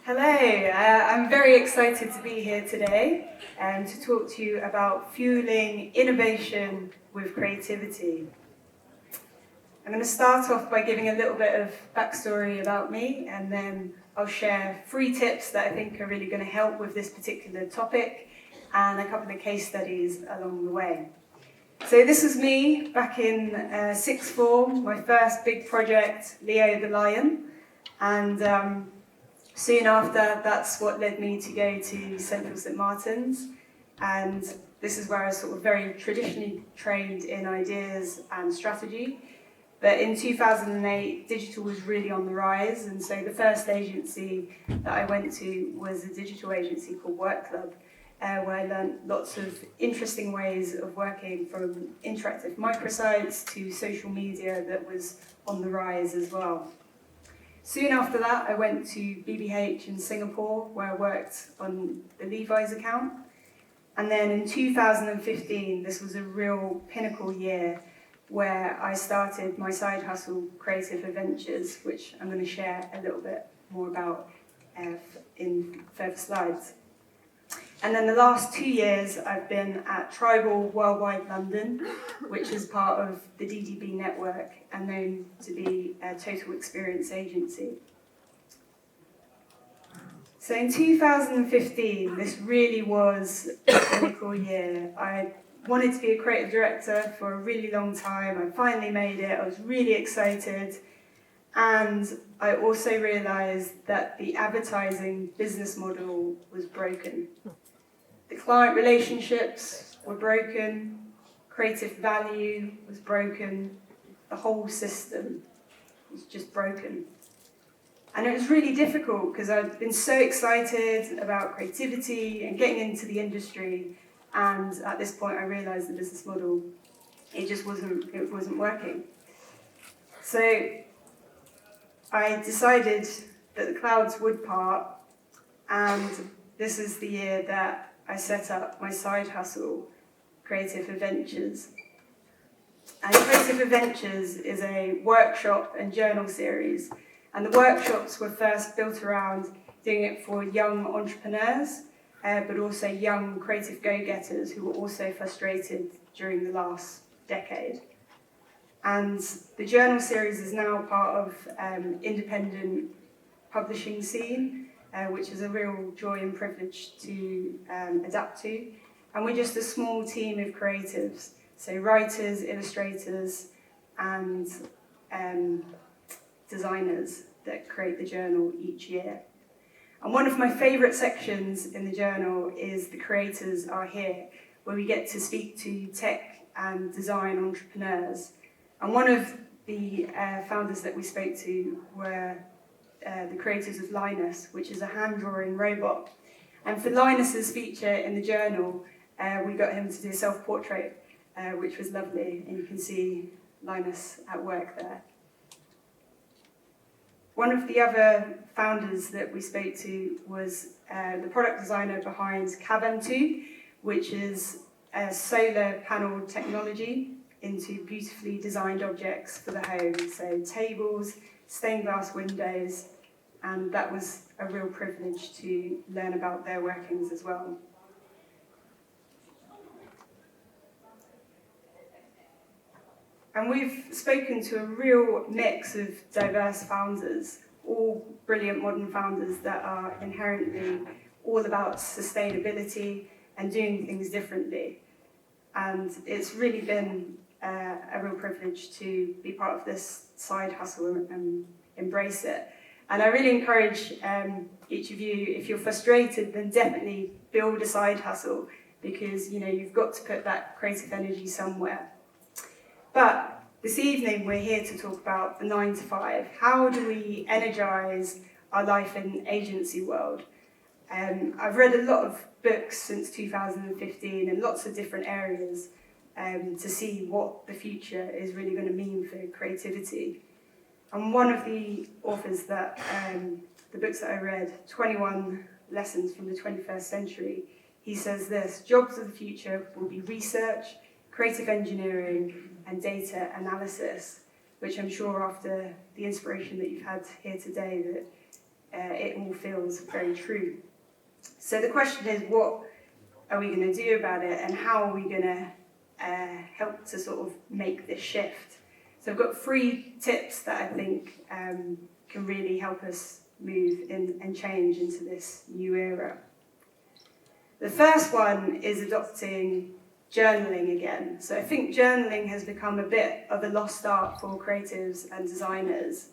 Hello, I'm very excited to be here today and to talk to you about fueling innovation with creativity. I'm going to start off by giving a little bit of backstory about me, and then I'll share 3 tips that I think are really going to help with this particular topic and a couple of case studies along the way. So this was me back in sixth form, my first big project, Leo the Lion, and soon after, that's what led me to go to Central St Martin's, and this is where I was sort of very traditionally trained in ideas and strategy. But in 2008, digital was really on the rise, and so the first agency that I went to was a digital agency called Work Club, where I learned lots of interesting ways of working, from interactive microsites to social media that was on the rise as well. Soon after that, I went to BBH in Singapore, where I worked on the Levi's account. And then in 2015, this was a real pinnacle year where I started my side hustle, Creative Adventures, which I'm going to share a little bit more about in further slides. And then the last 2 years, I've been at TribalWW London, which is part of the DDB network and known to be a total experience agency. So in 2015, this really was a pinnacle year. I wanted to be a creative director for a really long time. I finally made it. I was really excited. And I also realized that the advertising business model was broken. The client relationships were broken, creative value was broken, the whole system was just broken. And it was really difficult because I'd been so excited about creativity and getting into the industry, and at this point I realized the business model, it wasn't working. So I decided that the clouds would part, and this is the year that I set up my side hustle, Creative Adventures. And Creative Adventures is a workshop and journal series. And the workshops were first built around doing it for young entrepreneurs, but also young creative go-getters who were also frustrated during the last decade. And the journal series is now part of independent publishing scene, which is a real joy and privilege to adapt to. And we're just a small team of creatives, so writers, illustrators, and designers that create the journal each year. And one of my favourite sections in the journal is The Creators Are Here, where we get to speak to tech and design entrepreneurs. And one of the founders that we spoke to were the creators of Linus, which is a hand-drawing robot. And for Linus's feature in the journal, we got him to do a self-portrait, which was lovely, and you can see Linus at work there. One of the other founders that we spoke to was the product designer behind Cavan2, which is a solar panel technology into beautifully designed objects for the home, so tables, stained glass windows, and that was a real privilege to learn about their workings as well. And we've spoken to a real mix of diverse founders, all brilliant modern founders that are inherently all about sustainability and doing things differently. And it's really been a real privilege to be part of this side hustle and embrace it. And I really encourage each of you, if you're frustrated, then definitely build a side hustle, because you've got to put that creative energy somewhere. But this evening we're here to talk about the 9 to 5. How do we energize our life in agency world? I've read a lot of books since 2015 in lots of different areas to see what the future is really going to mean for creativity. And one of the authors that, the books that I read, 21 Lessons from the 21st Century, he says this: jobs of the future will be research, creative engineering, and data analysis, which I'm sure after the inspiration that you've had here today, that it all feels very true. So the question is, what are we going to do about it, and how are we going to help to sort of make this shift? So I've got 3 tips that I think can really help us move in and change into this new era. The first one is adopting journaling again. So I think journaling has become a bit of a lost art for creatives and designers.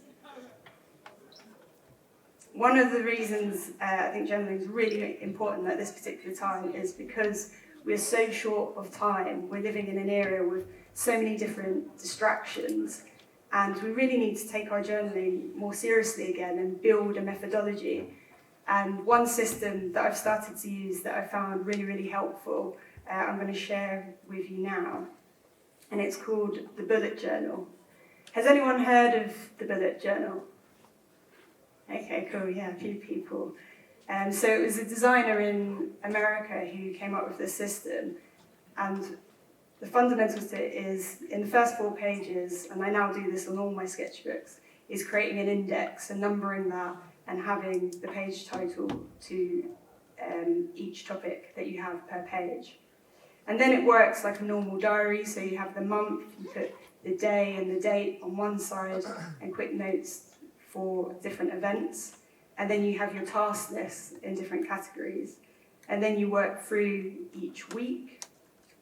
One of the reasons I think journaling is really important at this particular time is because we're so short of time. We're living in an era with so many different distractions, and we really need to take our journaling more seriously again and build a methodology. And one system that I've started to use that I found really, really helpful, I'm going to share with you now, and it's called the bullet journal. Has anyone heard of the bullet journal? Okay, cool, yeah, a few people. So it was a designer in America who came up with this system, and the fundamentals to it is, in the first 4 pages, and I now do this on all my sketchbooks, is creating an index and numbering that and having the page title to each topic that you have per page. And then it works like a normal diary, so you have the month, you put the day and the date on one side, and quick notes for different events. And then you have your task list in different categories. And then you work through each week.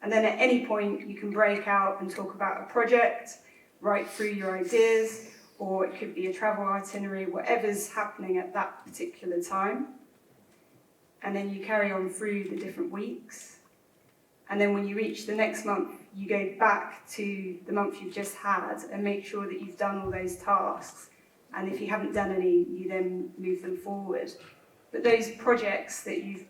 And then at any point, you can break out and talk about a project, write through your ideas, or it could be a travel itinerary, whatever's happening at that particular time. And then you carry on through the different weeks. And then when you reach the next month, you go back to the month you've just had and make sure that you've done all those tasks. And if you haven't done any, you then move them forward. But those projects that you've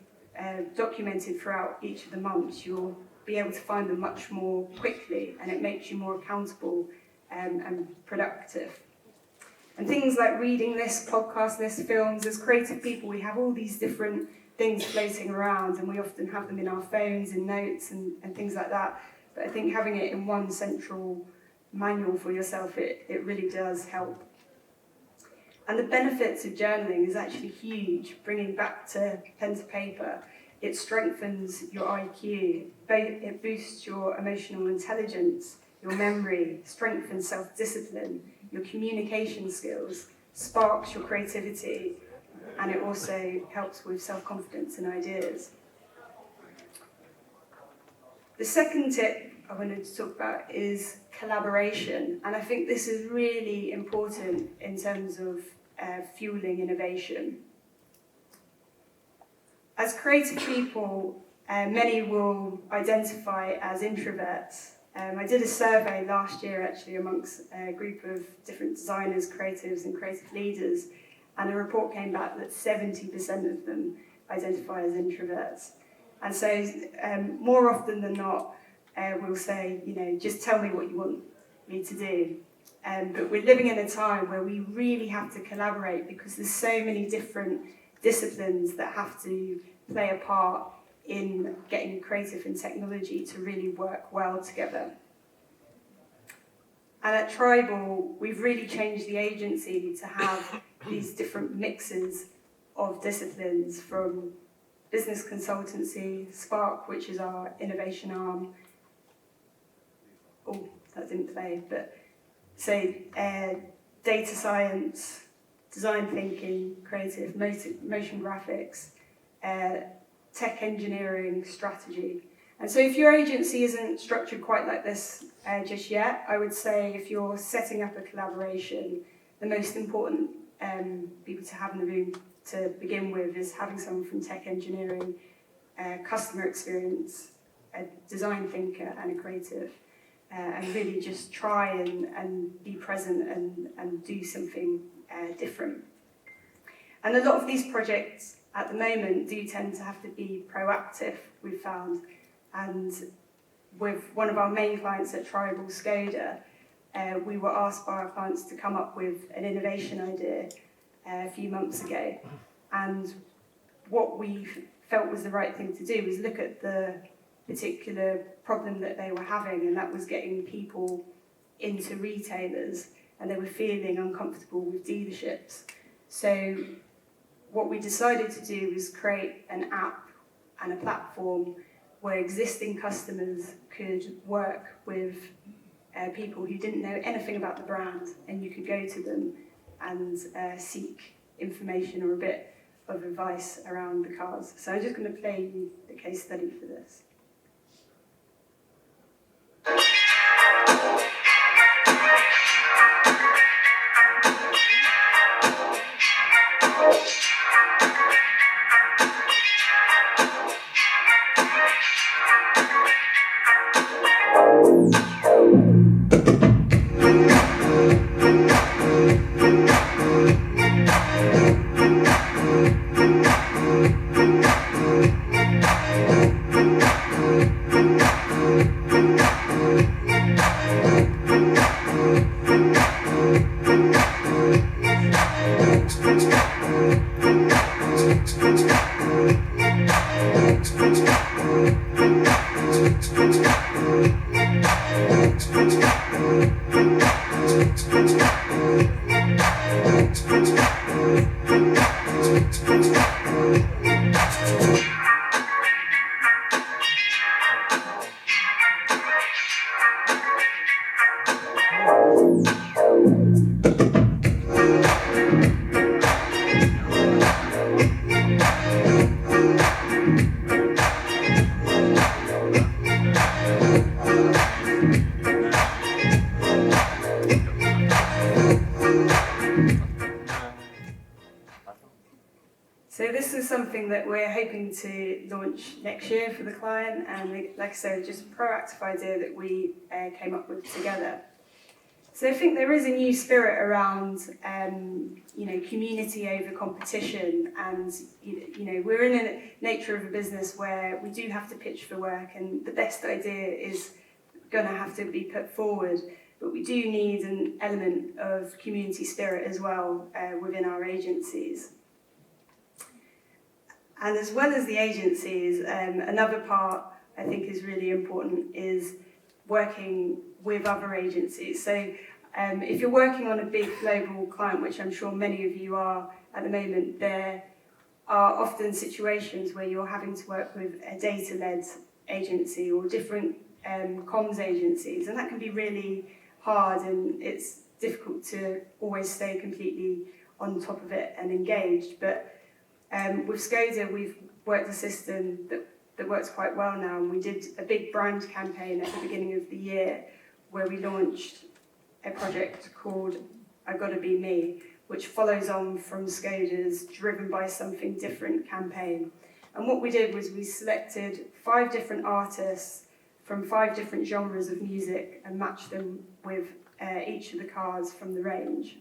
documented throughout each of the months, you'll be able to find them much more quickly, and it makes you more accountable and productive. And things like reading lists, podcast lists, films, as creative people, we have all these different things floating around, and we often have them in our phones, in notes and things like that. But I think having it in one central manual for yourself, it really does help. And the benefits of journaling is actually huge, bringing back to pen to paper. It strengthens your IQ, it boosts your emotional intelligence, your memory, strengthens self-discipline, your communication skills, sparks your creativity, and it also helps with self-confidence and ideas. The second tip I wanted to talk about is collaboration, and I think this is really important in terms of fueling innovation. As creative people, many will identify as introverts. I did a survey last year actually amongst a group of different designers, creatives and creative leaders, and a report came back that 70% of them identify as introverts. And so more often than not, we'll say, just tell me what you want me to do. But we're living in a time where we really have to collaborate because there's so many different disciplines that have to play a part in getting creative and technology to really work well together. And at Tribal, we've really changed the agency to have these different mixes of disciplines, from business consultancy, Spark, which is our innovation arm. Oh, that didn't play, but data science, design thinking, creative, motion graphics, tech engineering, strategy. And so if your agency isn't structured quite like this just yet, I would say if you're setting up a collaboration, the most important people to have in the room to begin with is having someone from tech engineering, customer experience, a design thinker and a creative, and really just try and be present and do something different. And a lot of these projects at the moment do tend to have to be proactive, we've found. And with one of our main clients at Tribal, Skoda, we were asked by our clients to come up with an innovation idea a few months ago. And what we felt was the right thing to do was look at the particular problem that they were having, and that was getting people into retailers, and they were feeling uncomfortable with dealerships. So what we decided to do was create an app and a platform where existing customers could work with people who didn't know anything about the brand, and you could go to them and seek information or a bit of advice around the cars. So I'm just going to play you the case study for this. So this is something that we're hoping to launch next year for the client, and like I said, just a proactive idea that we came up with together. So I think there is a new spirit around, community over competition, and we're in a nature of a business where we do have to pitch for work, and the best idea is going to have to be put forward. But we do need an element of community spirit as well within our agencies. And as well as the agencies, another part I think is really important is working with other agencies. So if you're working on a big global client, which I'm sure many of you are at the moment, there are often situations where you're having to work with a data-led agency or different comms agencies, and that can be really hard, and it's difficult to always stay completely on top of it and engaged. But with Skoda, we've worked a system that works quite well now, and we did a big brand campaign at the beginning of the year where we launched a project called I Gotta Be Me, which follows on from Skoda's Driven by Something Different campaign. And what we did was we selected 5 different artists from 5 different genres of music and matched them with each of the cars from the range.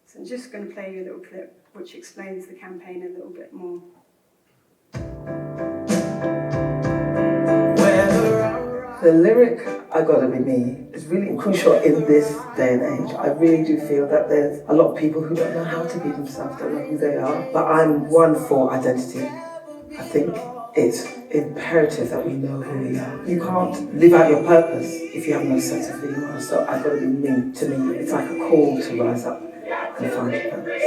So I'm just going to play you a little clip which explains the campaign a little bit more. The lyric, I Gotta Be Me, is really crucial in this day and age. I really do feel that there's a lot of people who don't know how to be themselves, don't know who they are. But I'm one for identity. I think it's imperative that we know who we are. You can't live out your purpose if you have no sense of who you are. So I Gotta Be Me, to me, it's like a call to rise up and find your purpose.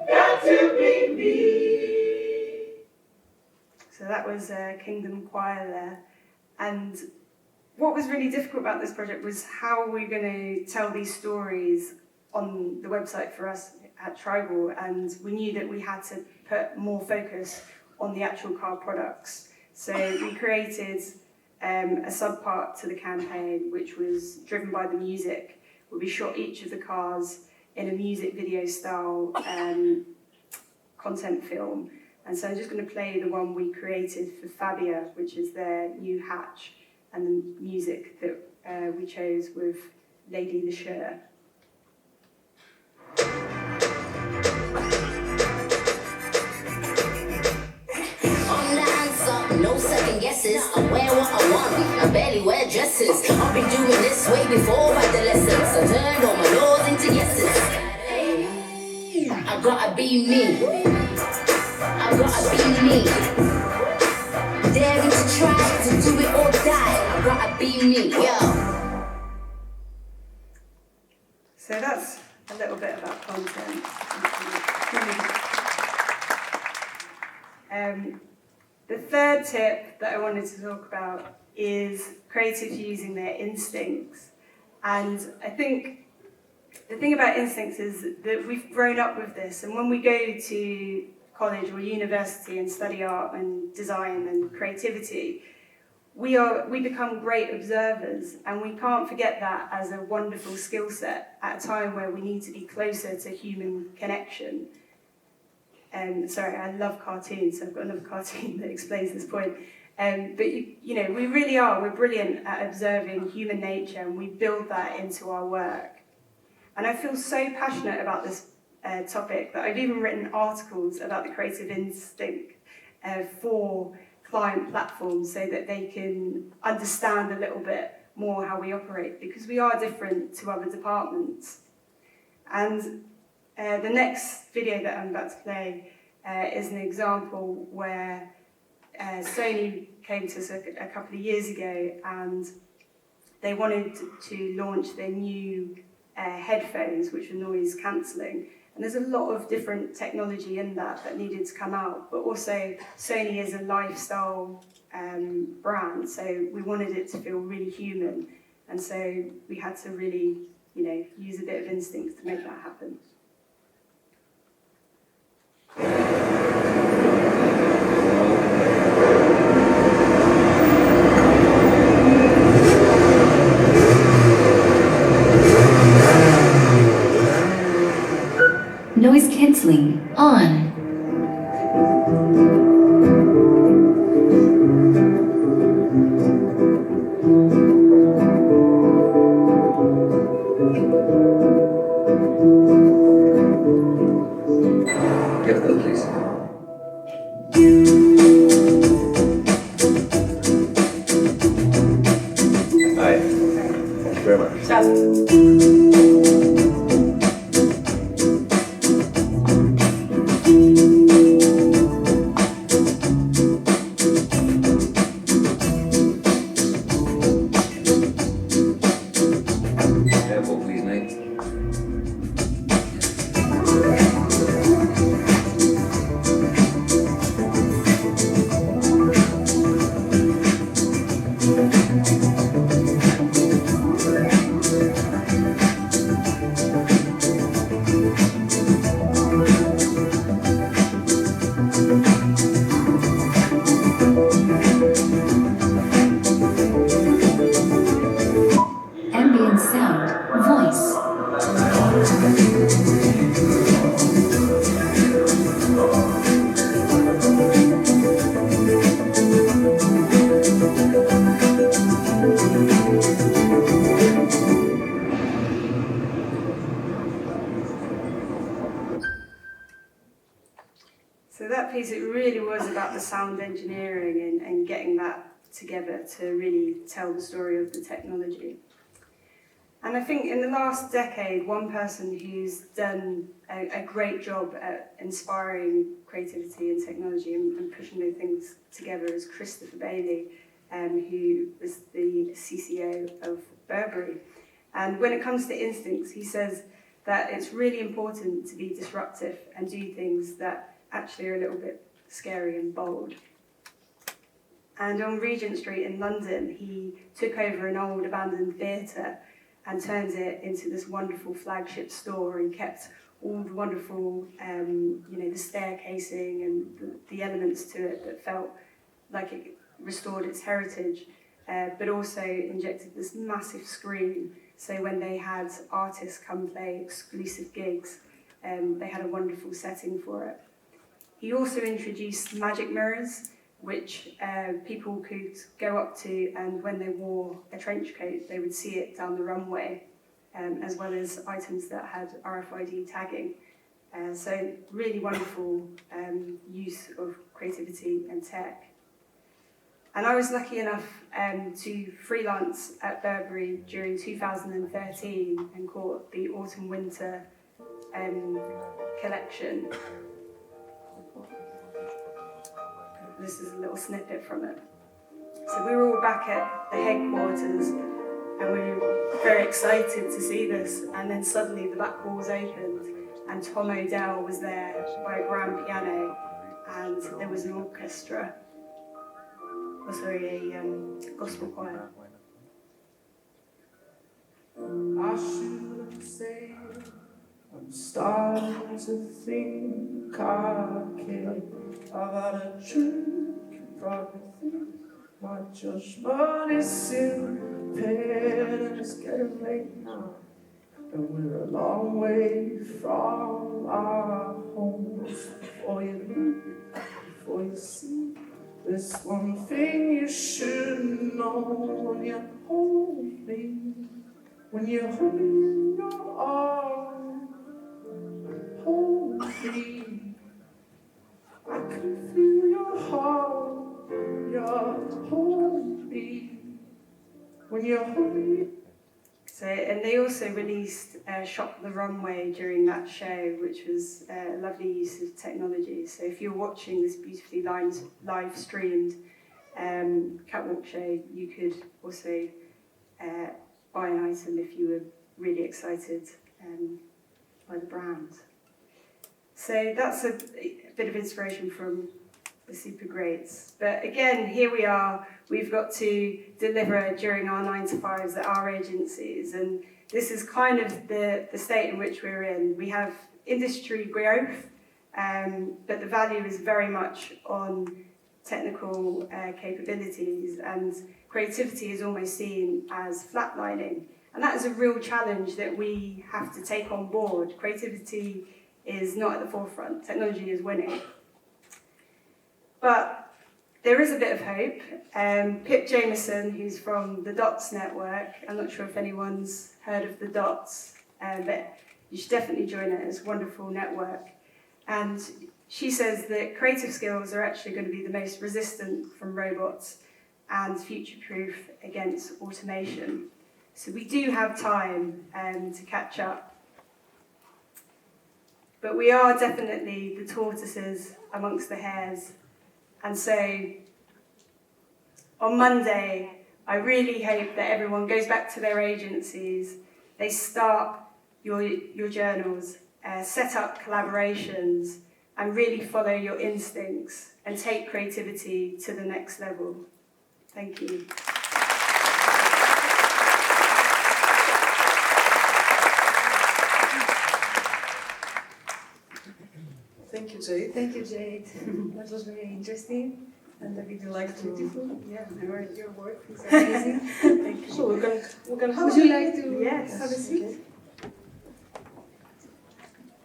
Got to be me. So that was Kingdom Choir there. And what was really difficult about this project was how we're going to tell these stories on the website for us at Tribal, and we knew that we had to put more focus on the actual car products. So we created a sub-part to the campaign, which was driven by the music, where we shot each of the cars in a music video style content film. And so I'm just going to play the one we created for Fabia, which is their new hatch, and the music that we chose with Lady the Shirt. I'm the answer, no second guesses. I wear what I want, I barely wear dresses. I've been doing this way before adolescence. I turned all my laws into yeses. I gotta be me. I gotta be me. Daring to try to do it or die. I gotta be me, yo. So that's a little bit about content. The third tip that I wanted to talk about is creatives using their instincts. And I think the thing about instincts is that we've grown up with this, and when we go to college or university and study art and design and creativity, we become great observers, and we can't forget that as a wonderful skill set at a time where we need to be closer to human connection. Sorry, I love cartoons, so I've got another cartoon that explains this point. But we really are, we're brilliant at observing human nature, and we build that into our work. And I feel so passionate about this topic that I've even written articles about the creative instinct for client platforms so that they can understand a little bit more how we operate, because we are different to other departments. And the next video that I'm about to play is an example where Sony came to us a couple of years ago, and they wanted to launch their new headphones, which are noise cancelling. And there's a lot of different technology in that needed to come out, but also Sony is a lifestyle brand, so we wanted it to feel really human, and so we had to really, use a bit of instinct to make that happen. Noise cancelling on. Give that, please. Hi. Thank you very much. Ambient sound, voice. So that piece, it really was about the sound engineering and getting that together to really tell the story of the technology. And I think in the last decade, one person who's done a great job at inspiring creativity and technology and pushing those things together is Christopher Bailey, who was the CCO of Burberry. And when it comes to instincts, he says that it's really important to be disruptive and do things that actually are a little bit scary and bold. And on Regent Street in London, he took over an old abandoned theatre and turned it into this wonderful flagship store, and kept all the wonderful, the staircasing and the elements to it that felt like it restored its heritage, but also injected this massive screen, so when they had artists come play exclusive gigs, they had a wonderful setting for it. He also introduced magic mirrors, which people could go up to, and when they wore a trench coat, they would see it down the runway, as well as items that had RFID tagging. So really wonderful use of creativity and tech. And I was lucky enough to freelance at Burberry during 2013 and caught the autumn-winter collection. This is a little snippet from it. So we were all back at the headquarters, and we were very excited to see this, and then suddenly the back walls opened and Tom O'Dell was there by a grand piano, and there was an orchestra, a gospel choir. I shouldn't say I'm starting to think I care about a drink. You probably think my judgment is impaired. It's getting late now, and we're a long way from our homes. Before you leave, before you see, there's one thing you should know when you hold me. When you hold me in your arms, hold me. I can feel your heart, your hold me. When you hold me. So, and they also released Shop the Runway during that show, which was a lovely use of technology. So if you're watching this beautifully live streamed catwalk show, you could also buy an item if you were really excited by the brand. So that's a bit of inspiration from the super greats. But again, here we are, we've got to deliver during our 9 to 5s at our agencies, and this is kind of the state in which we're in. We have industry growth, but the value is very much on technical capabilities, and creativity is almost seen as flatlining. And that is a real challenge that we have to take on board. Creativity is not at the forefront, technology is winning. But there is a bit of hope. Pip Jameson, who's from the DOTS network, I'm not sure if anyone's heard of the DOTS, but you should definitely join it. It's a wonderful network. And she says that creative skills are actually going to be the most resistant from robots and future-proof against automation. So we do have time to catch up. But we are definitely the tortoises amongst the hares. And so on Monday, I really hope that everyone goes back to their agencies, they start your journals, set up collaborations, and really follow your instincts and take creativity to the next level. Thank you. Thank you, Jade. Thank you, Jade. That was very interesting. And I really liked beautiful. Yeah, your work is amazing. Thank you. So we can have Would you like to have a seat?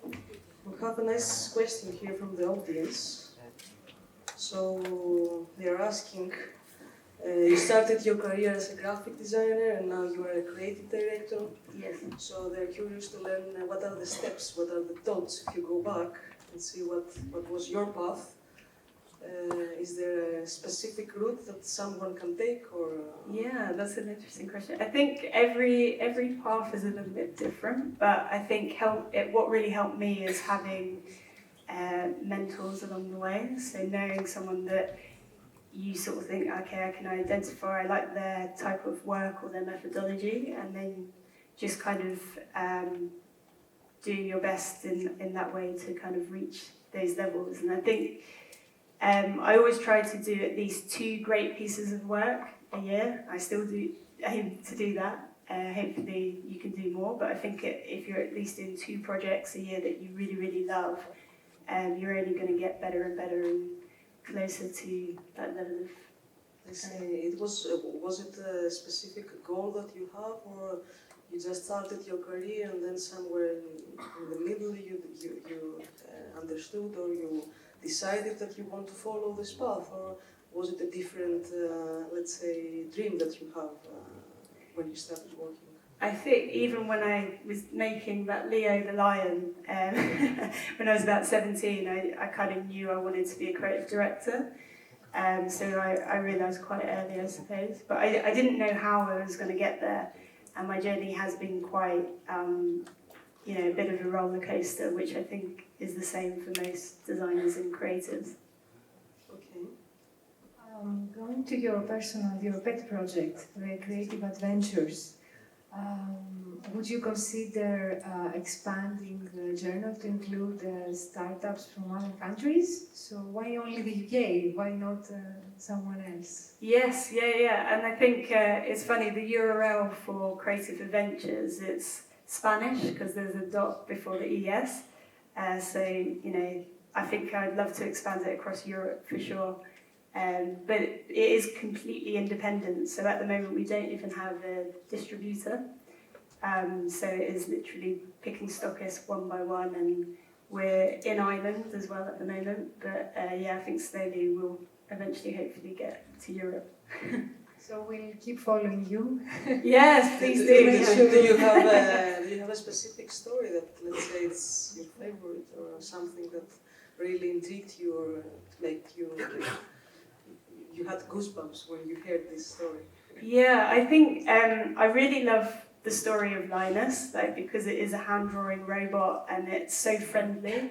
Okay. We have a nice question here from the audience. So they are asking, you started your career as a graphic designer and now you are a creative director. Yes. So they're curious to learn what are the steps, what are the thoughts if you go back and see what was your path. Is there a specific route that someone can take, or? Yeah, that's an interesting question. I think every path is a little bit different, but I think what really helped me is having mentors along the way. So knowing someone that you sort of think, okay, I can identify, I like their type of work or their methodology, and then just kind of doing your best in that way to kind of reach those levels. And I think I always try to do at least 2 great pieces of work a year. I still do aim to do that. Hopefully you can do more, but I think if you're at least in 2 projects a year that you really, really love, you're only going to get better and better and closer to that level of... I say, was it a specific goal that you have, or you just started your career and then somewhere in the middle you understood, or you decided that you want to follow this path, or was it a different, let's say, dream that you have when you started working? I think even when I was making that Leo the Lion, when I was about 17, I kind of knew I wanted to be a creative director. So I realised quite early, I suppose. But I didn't know how I was going to get there. And my journey has been quite, a bit of a roller coaster, which I think is the same for most designers and creatives. Okay. Going to your pet project, the Creative Adventures, Would you consider expanding the journal to include startups from other countries? So why only the UK? Why not someone else? Yes, yeah. And I think it's funny, the URL for Creative Adventures, it's Spanish because there's a dot before the ES. So, you know, I think I'd love to expand it across Europe for sure. But it is completely independent. So at the moment, we don't even have a distributor. So it is literally picking stockists one by one, and we're in Ireland as well at the moment. But yeah, I think slowly we'll eventually hopefully get to Europe. So we'll keep following you. Yes, please do. Do you have a specific story that, let's say, it's your favorite or something that really intrigued you or made you had goosebumps when you heard this story? Yeah, I think I really love the story of Linus, like because it is a hand-drawing robot and it's so friendly,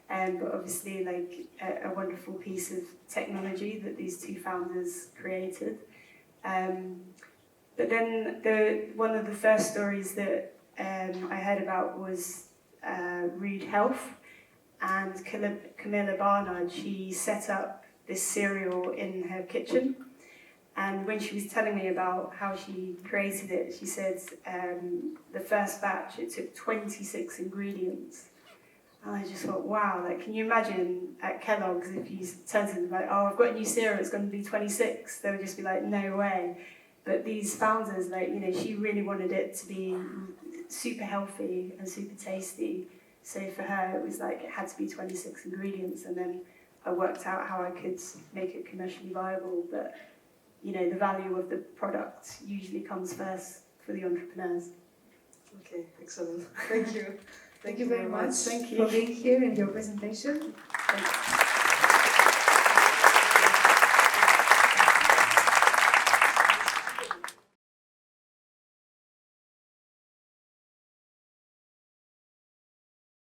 but obviously like a wonderful piece of technology that these two founders created. But then one of the first stories that I heard about was Reed Health, and Camilla Barnard. She set up this cereal in her kitchen. And when she was telling me about how she created it, she said the first batch, it took 26 ingredients. And I just thought, wow, like, can you imagine at Kellogg's if you turned to them like, oh, I've got a new cereal, it's going to be 26. They would just be like, no way. But these founders, like, you know, she really wanted it to be super healthy and super tasty. So for her, it was like, it had to be 26 ingredients. And then I worked out how I could make it commercially viable. But you know, the value of the product usually comes first for the entrepreneurs. Okay, excellent. Thank you. Thank you very much. Thank you for being here in your presentation. Thanks.